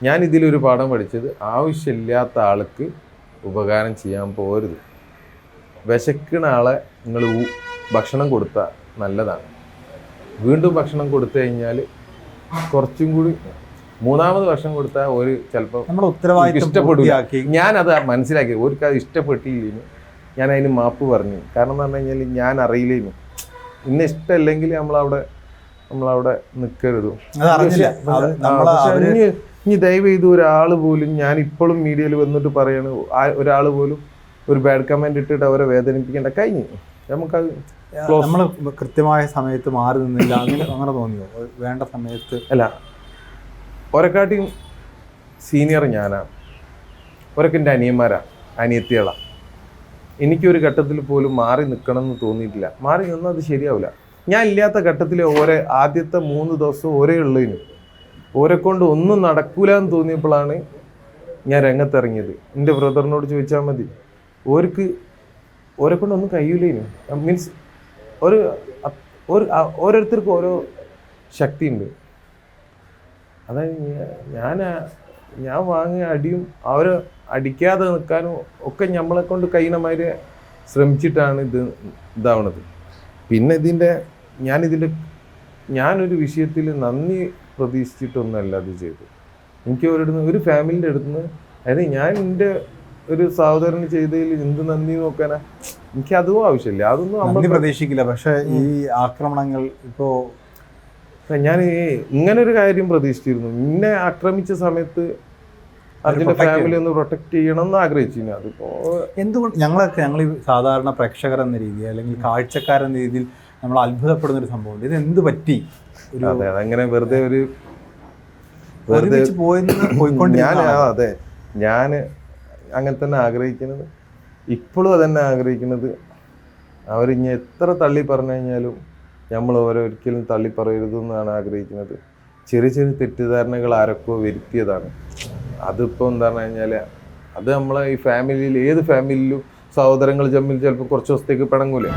ഞാനിതിലൊരു പാഠം പഠിച്ചത്, ആവശ്യമില്ലാത്ത ആൾക്ക് ഉപകാരം ചെയ്യാൻ പോരുത്. വിശക്കുന്ന ആളെ നിങ്ങൾ ഭക്ഷണം കൊടുത്താൽ നല്ലതാണ്. വീണ്ടും ഭക്ഷണം കൊടുത്തു കഴിഞ്ഞാൽ കുറച്ചും കൂടി മൂന്നാമത് ഭക്ഷണം കൊടുത്താൽ ഒരു ചിലപ്പോൾ ഇഷ്ടപ്പെടില്ല. ഞാനത് മനസ്സിലാക്കി. ഒരിക്കൽ അത് ഇഷ്ടപ്പെട്ടില്ലേനു, ഞാൻ അതിന് മാപ്പ് പറഞ്ഞു. കാരണം എന്ന് പറഞ്ഞു കഴിഞ്ഞാൽ ഞാൻ അറിയില്ലേനു. ഇന്ന ഇഷ്ടമല്ലെങ്കിൽ നമ്മളവിടെ നിൽക്കരുത്. ഇനി ദയവ് ചെയ്ത് ഒരാൾ പോലും, ഞാൻ ഇപ്പോഴും മീഡിയയിൽ വന്നിട്ട് പറയാണ്, ഒരാൾ പോലും ഒരു ബാഡ് കമന്റ് ഇട്ടിട്ട് അവരെ വേദനിപ്പിക്കേണ്ട. കഴിഞ്ഞു. നമുക്കത് നമ്മൾ കൃത്യമായ സമയത്ത് മാറി നിന്നില്ല, അങ്ങനെ തോന്നിയോ? വേണ്ട സമയത്ത് അല്ല, ഒരെക്കാട്ടിയും സീനിയർ ഞാനാണ്, ഒരൊക്കെ എൻ്റെ അനിയന്മാരാണ്, അനിയത്തികളാണ്. എനിക്കൊരു ഘട്ടത്തിൽ പോലും മാറി നിൽക്കണം എന്ന് തോന്നിയിട്ടില്ല. മാറി നിന്നാൽ അത് ശരിയാവില്ല. ഞാൻ ഇല്ലാത്ത ഘട്ടത്തിൽ ആദ്യത്തെ 3 ദിവസം ഉള്ളതിന് കൊണ്ട് ഒന്നും നടക്കൂല എന്ന് തോന്നിയപ്പോഴാണ് ഞാൻ രംഗത്തിറങ്ങിയത്. എൻ്റെ ബ്രദറിനോട് ചോദിച്ചാൽ മതി, കൊണ്ടൊന്നും കഴിയൂലേനു. മീൻസ് ഓരോരുത്തർക്കും ഓരോ ശക്തി ഉണ്ട്. അതായത് ഞാൻ വാങ്ങിയ അടിയും അവരെ അടിക്കാതെ നിൽക്കാനും ഒക്കെ നമ്മളെ കൊണ്ട് കഴിയുന്നമാതിരി ശ്രമിച്ചിട്ടാണ് ഇതാവണത്. പിന്നെ ഞാനൊരു വിഷയത്തിൽ നന്ദി പ്രതീക്ഷിച്ചിട്ടൊന്നുമല്ല അത് ചെയ്തു. എനിക്ക് ഒരു ഫാമിലിൻ്റെ അടുത്തുനിന്ന്, അതായത് ഞാൻ എൻ്റെ ഒരു സഹോദരന് ചെയ്തതിൽ എന്ത് നന്ദി നോക്കാനാ? എനിക്ക് അതും ആവശ്യമില്ല, അതൊന്നും നമ്മൾ പ്രതീക്ഷിക്കില്ല. പക്ഷെ ഈ ആക്രമണങ്ങൾ ഇപ്പോൾ ഞാൻ ഇങ്ങനൊരു കാര്യം പ്രതീക്ഷിച്ചിരുന്നു. എന്നെ ആക്രമിച്ച സമയത്ത് അതിന്റെ ഫാമിലി ഒന്ന് പ്രൊട്ടക്ട് ചെയ്യണം എന്ന് ആഗ്രഹിച്ചിരുന്നു. അതിപ്പോ എന്തുകൊണ്ട് ഞങ്ങൾ സാധാരണ പ്രേക്ഷകർ എന്ന രീതിയിൽ അല്ലെങ്കിൽ കാഴ്ചക്കാരെന്ന രീതിയിൽ നമ്മൾ അത്ഭുതപ്പെടുന്ന ഒരു സംഭവം, ഇത് എന്ത് പറ്റി? അതെ, അതങ്ങനെ വെറുതെ ഞാൻ അങ്ങനെ തന്നെ ആഗ്രഹിക്കുന്നത്, ഇപ്പോഴും അതന്നെ ആഗ്രഹിക്കുന്നത്. അവരിഞ്ഞ എത്ര തള്ളി പറഞ്ഞു കഴിഞ്ഞാലും നമ്മൾ ഒരിക്കലും തള്ളി പറയരുതെന്നാണ് ആഗ്രഹിക്കുന്നത്. ചെറിയ ചെറിയ തെറ്റിദ്ധാരണകൾ ആരൊക്കെ വരുത്തിയതാണ്. അതിപ്പോൾ എന്താ പറഞ്ഞു കഴിഞ്ഞാൽ അത് നമ്മളെ ഈ ഫാമിലിയിൽ, ഏത് ഫാമിലിയിലും സഹോദരങ്ങൾ തമ്മിൽ ചിലപ്പോൾ കുറച്ച് ദിവസത്തേക്ക് പിണങ്ങൂലേ.